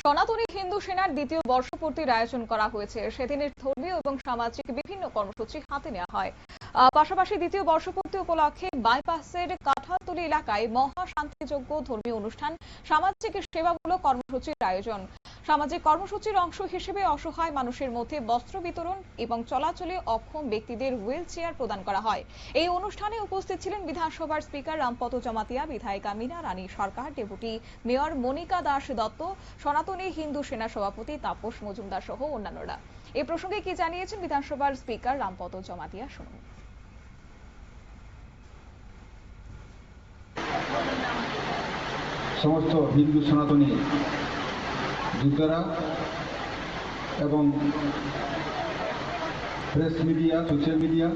সনাতনী হিন্দু সেনার দ্বিতীয় বর্ষপূর্তির আয়োজন করা হয়েছে। সেদিনের ধর্মীয় এবং সামাজিক বিভিন্ন কর্মসূচি হাতে নেওয়া হয়। পাশাপাশি দ্বিতীয় বর্ষপূর্তি উপলক্ষে বাইপাসের কাঁঠালতলী এলাকায় মহা শান্তিযজ্ঞ, ধর্মীয় অনুষ্ঠান, সামাজিক সেবামূলক কর্মসূচির আয়োজন। সামাজিক কর্মসূচির অংশ হিসেবে অসহায় মানুষের মধ্যে বস্ত্র বিতরণ এবং চলাচলে অক্ষম ব্যক্তিদের হুইল চেয়ার প্রদান করা হয়। এই অনুষ্ঠানে উপস্থিত ছিলেন বিধানসভার স্পিকার রামপদ জমাতিয়া, বিধায়িকা মীনা রানী সরকার, ডেপুটি মেয়র মনিকা দাস দত্ত, সনাতনী হিন্দু সেনা সভাপতি তাপস মজুমদার সহ অন্যান্যরা। এই প্রসঙ্গে কি জানিয়েছেন বিধানসভার স্পিকার রামপদ জমাতিয়া, শুনুন। সমস্ত হিন্দু সনাতনী যোদ্ধারা এবং প্রেস মিডিয়া, সোশ্যাল মিডিয়া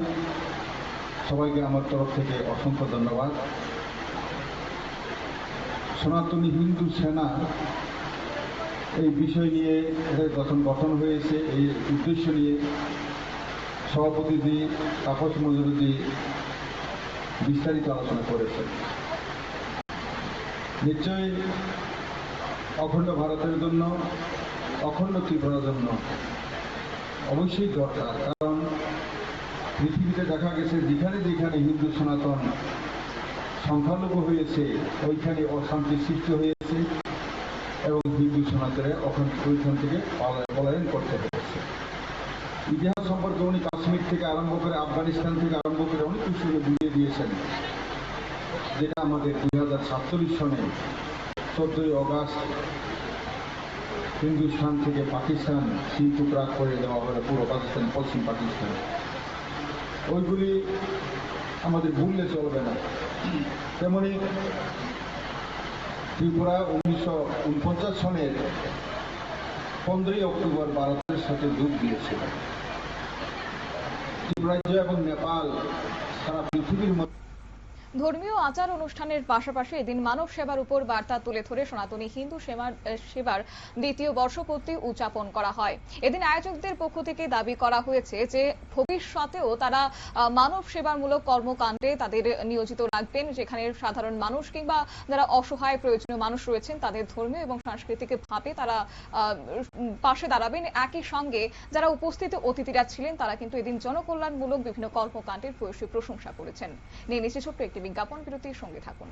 সবাইকে আমার তরফ থেকে অসংখ্য ধন্যবাদ। সনাতনী হিন্দু সেনা এই বিষয় নিয়ে যখন গঠন হয়েছে, এই উদ্দেশ্য নিয়ে সভাপতি তাপস মজুমদার বিস্তারিত আলোচনা করেছেন। নিশ্চয়ই অখণ্ড ভারতের জন্য, অখণ্ড ত্রিপুরার জন্য অবশ্যই দরকার। কারণ পৃথিবীতে দেখা গেছে যেখানে যেখানে হিন্দু সনাতন সংখ্যালঘু হয়েছে, ওইখানে অশান্তি সৃষ্টি হয়েছে এবং হিন্দু সনাতনের ওইখান থেকে পলায়ন করতে হয়েছে। ইতিহাস সম্পর্কে উনি কাশ্মীর থেকে আরম্ভ করে, আফগানিস্তান থেকে আরম্ভ করে অনেক কিছু বুঝিয়ে দিয়েছেন, যেটা আমাদের 2047 সনে 14ই অগাস্ট হিন্দুস্তান থেকে পাকিস্তান সিল টুকরা করে দেওয়া হলো, পুরো পাকিস্তান, পশ্চিম পাকিস্তান। ওইগুলি আমাদের ভুললে চলবে না। তেমনি ত্রিপুরা 1949 সনের 15ই অক্টোবর ভারতের সাথে যোগ দিয়েছিল। ত্রিপুরা এবং নেপাল সারা পৃথিবীর মধ্যে ধর্মীয় আচার অনুষ্ঠানের পাশাপাশি এদিন মানব সেবার উপর বার্তা তুলে ধরে সনাতনী হিন্দু সেবার দ্বিতীয় বর্ষপূর্তি উদযাপন করা হয়। এদিন আয়োজকদের পক্ষ থেকে দাবি করা হয়েছে যে ভবিষ্যতেও তারা মানব সেবামূলক কর্মকাণ্ডে তাদের নিয়োজিত রাখবেন, যেখানে সাধারণ মানুষ কিংবা যারা অসহায় প্রয়োজনীয় মানুষ রয়েছেন তাদের ধর্মীয় এবং সাংস্কৃতিক ভাবে তারা পাশে দাঁড়াবেন। একই সঙ্গে যারা উপস্থিত অতিথিরা ছিলেন তারা কিন্তু এদিন জনকল্যাণমূলক বিভিন্ন কর্মকাণ্ডের ভূয়সী প্রশংসা করেছেন। নিয়ে নিচ্ছে ছোট্ট একটি বিজ্ঞাপন বিরতির সঙ্গে থাকুন।